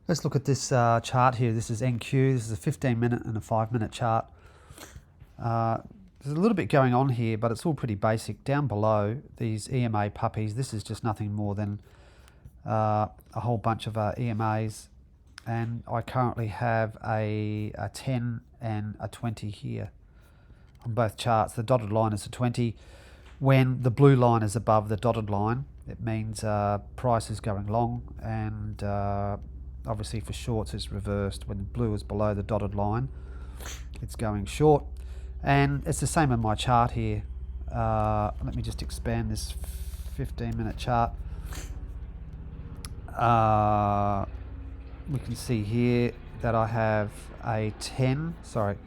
Let's look at this chart here. This is NQ. This is a 15-minute and a 5-minute chart. There's a little bit going on here, but it's all pretty basic. Down below, these EMA puppies, this is just nothing more than a whole bunch of EMAs. And I currently have a 10 and a 20 here on both charts. The dotted line is a 20. When the blue line is above the dotted line, it means price is going long, and obviously for shorts it's reversed. When blue is below the dotted line, it's going short. And it's the same in my chart here. Let me just expand this 15-minute chart. We can see here that I have a 10, sorry, a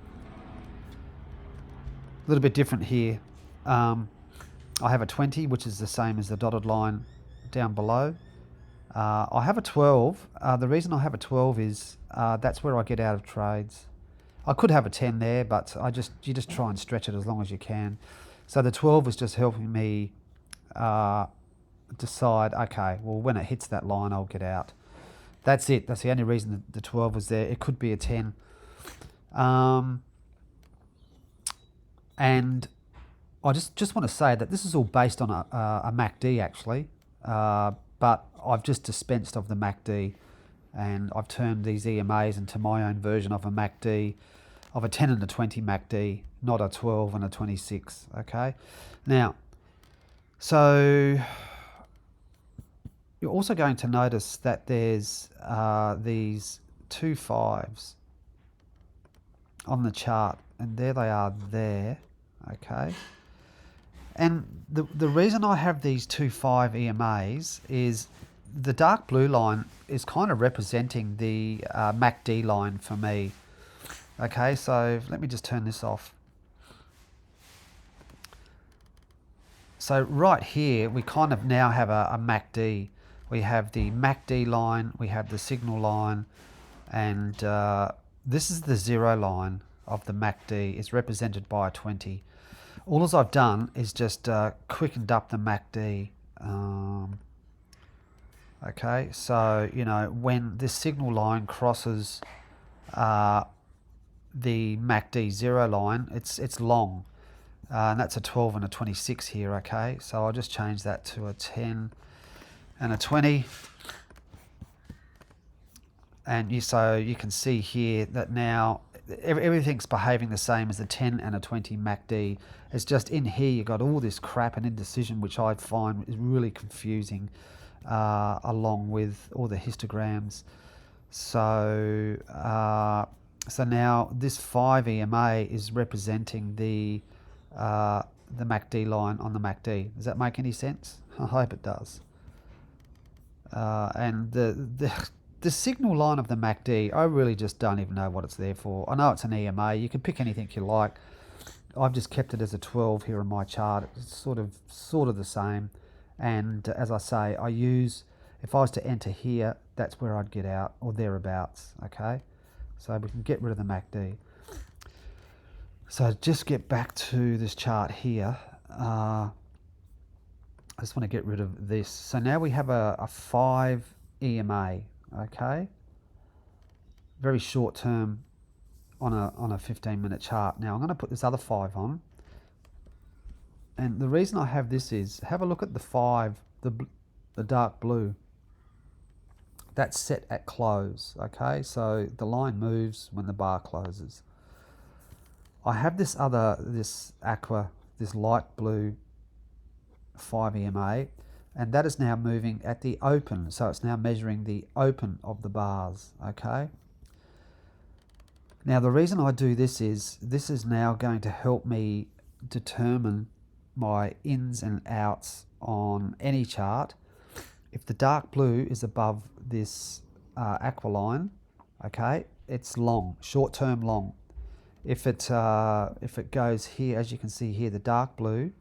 little bit different here. I have a 20, which is the same as the dotted line down below. I have a 12. The reason I have a 12 is that's where I get out of trades. I could have a 10 there, but you just try and stretch it as long as you can. So the 12 was just helping me decide, okay, well, when it hits that line, I'll get out. That's it. That's the only reason that the 12 was there. It could be a 10. And I just want to say that this is all based on a MACD, actually. But I've just dispensed of the MACD, and I've turned these EMAs into my own version of a MACD, of a 10 and a 20 MACD, not a 12 and a 26, okay? Now, so you're also going to notice that there's these 2 5s on the chart, and there they are there, okay? And the reason I have these 2 5 EMAs is the dark blue line is kind of representing the MACD line for me. Okay, so let me just turn this off. So right here, we kind of now have a MACD. We have the MACD line, we have the signal line, and this is the 0 line of the MACD. It's represented by a 20. All I've done is just quickened up the MACD. Okay, so, you know, when this signal line crosses the MACD 0 line, it's long. And that's a 12 and a 26 here, okay? So I'll just change that to a 10 and a 20. And so you can see here that now everything's behaving the same as the 10 and a 20 MACD. It's just in here you've got all this crap and indecision, which I find is really confusing, along with all the histograms. So so now this 5 EMA is representing the MACD line on the MACD. Does that make any sense? I hope it does. And the signal line of the MACD, I really just don't even know what it's there for. I know it's an EMA. You can pick anything you like. I've just kept it as a 12 here on my chart. It's sort of the same. And as I say, if I was to enter here, that's where I'd get out, or thereabouts, okay? So we can get rid of the MACD. So just get back to this chart here. I just want to get rid of this. So now we have a 5 EMA, okay? Very short term on a 15-minute chart. Now I'm going to put this other 5 on. And the reason I have this is, have a look at the 5, the dark blue. That's set at close, okay? So the line moves when the bar closes. I have this aqua, this light blue 5 EMA, and that is now moving at the open. So it's now measuring the open of the bars, okay? Now the reason I do this is now going to help me determine my ins and outs on any chart. If the dark blue is above this aqua line, okay, it's long, short-term long. If it goes here, as you can see here, the dark blue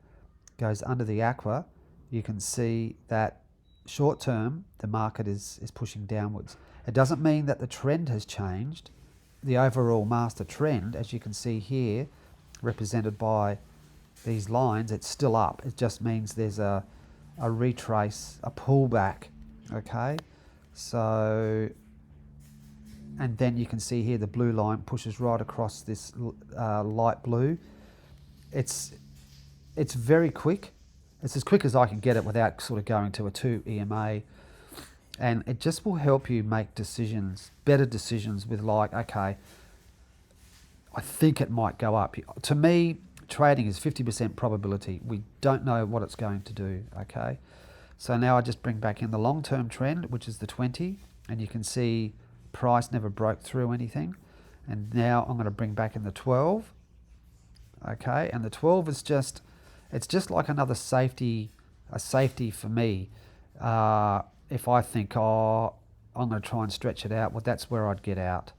goes under the aqua, you can see that short-term the market is pushing downwards. It doesn't mean that the trend has changed. The overall master trend, as you can see here, represented by these lines, it's still up. It just means there's a retrace, a pullback, okay? So and then you can see here the blue line pushes right across this light blue. It's very quick. It's as quick as I can get it without sort of going to a 2 EMA, and it just will help you make decisions, better decisions with like, okay, I think it might go up. To me, trading is 50% probability. We don't know what it's going to do, okay? So now I just bring back in the long-term trend, which is the 20, and you can see price never broke through anything. And now I'm going to bring back in the 12, okay? And the 12 is just, it's just like another safety, a safety for me. If I think, oh, I'm going to try and stretch it out, well, that's where I'd get out.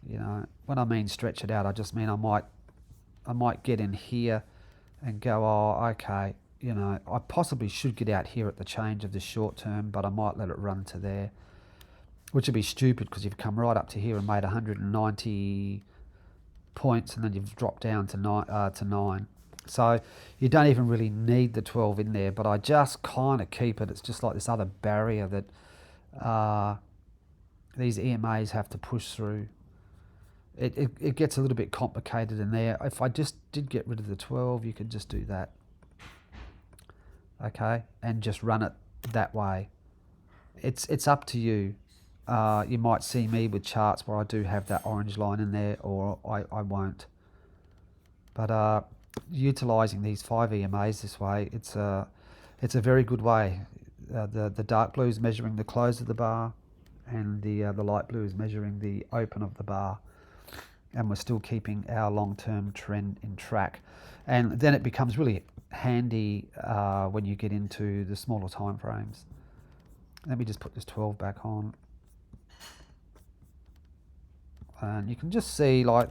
You know, when I mean stretch it out, I just mean I might get in here and go, oh, okay, you know, I possibly should get out here at the change of the short term, but I might let it run to there, which would be stupid because you've come right up to here and made 190 points, and then you've dropped down to 9. So you don't even really need the 12 in there, but I just kind of keep it. It's just like this other barrier that these EMAs have to push through. It gets a little bit complicated in there. If I just did get rid of the 12, you could just do that. Okay, and just run it that way. It's up to you. You might see me with charts where I do have that orange line in there, or I won't. But utilising these 5 EMAs this way, it's a very good way. The dark blue is measuring the close of the bar, and the light blue is measuring the open of the bar. And we're still keeping our long-term trend in track. And then it becomes really handy when you get into the smaller time frames. Let me just put this 12 back on. And you can just see, like,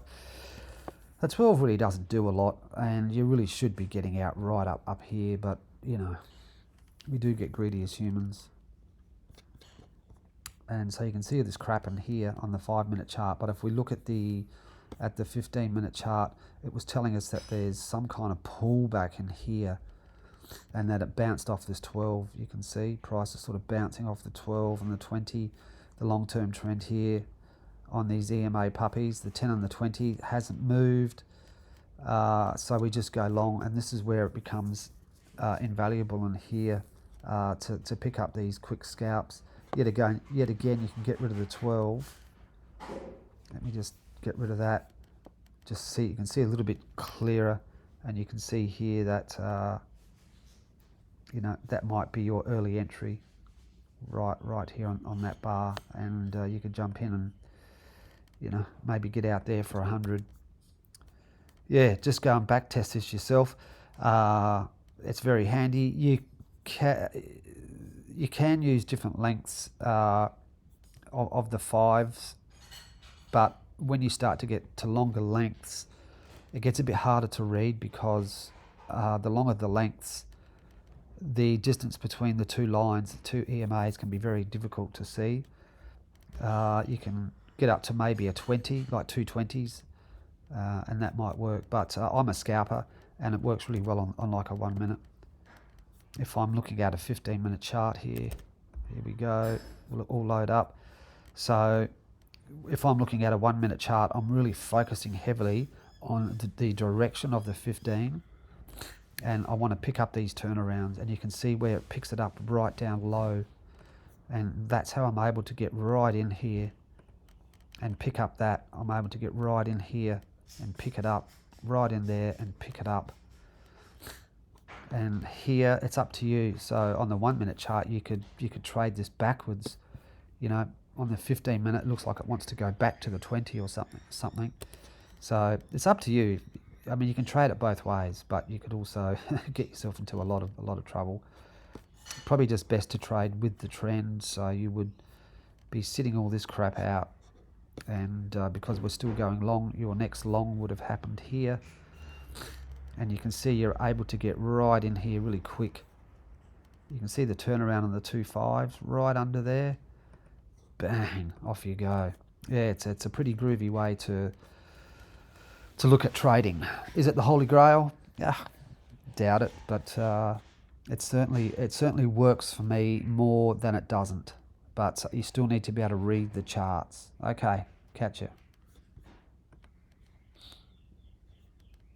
the 12 really doesn't do a lot, and you really should be getting out right up here, but, you know, we do get greedy as humans. And so you can see this crap in here on the 5-minute chart, but if we look at the 15-minute chart, it was telling us that there's some kind of pullback in here, and that it bounced off this 12. You can see price is sort of bouncing off the 12 and the 20. The long-term trend here on these EMA puppies, the 10 and the 20, hasn't moved, so we just go long, and this is where it becomes invaluable in here to pick up these quick scalps. Yet again, you can get rid of the 12. Let me just get rid of that. Just see, you can see a little bit clearer, and you can see here that you know, that might be your early entry, right here on that bar, and you could jump in and, you know, maybe get out there for 100. Yeah, just go and back test this yourself. It's very handy. You can use different lengths of the 5s, but when you start to get to longer lengths, it gets a bit harder to read, because the longer the lengths, the distance between the 2 lines, the 2 EMAs, can be very difficult to see. You can get up to maybe a 20, like 2 20s, and that might work, but I'm a scalper, and it works really well on like a 1 minute. If I'm looking at a 15-minute chart here we go, will all load up. So if I'm looking at a 1 minute chart, I'm really focusing heavily on the direction of the 15, and I want to pick up these turnarounds, and you can see where it picks it up right down low, and that's how I'm able to get right in here and pick up that. I'm able to get right in here and pick it up, right in there and pick it up. And here it's up to you. So on the 1 minute chart, you could trade this backwards. You know, on the 15 minute, it looks like it wants to go back to the 20 or something. So it's up to you. I mean, you can trade it both ways, but you could also get yourself into a lot of trouble. Probably just best to trade with the trend, so you would be sitting all this crap out, and because we're still going long, your next long would have happened here, and you can see you're able to get right in here really quick. You can see the turnaround on the 2 5s right under there. Bang, off you go. Yeah, it's a pretty groovy way to look at trading. Is it the Holy Grail? Yeah, doubt it, but it certainly works for me more than it doesn't. but you still need to be able to read the charts. Okay, catch you.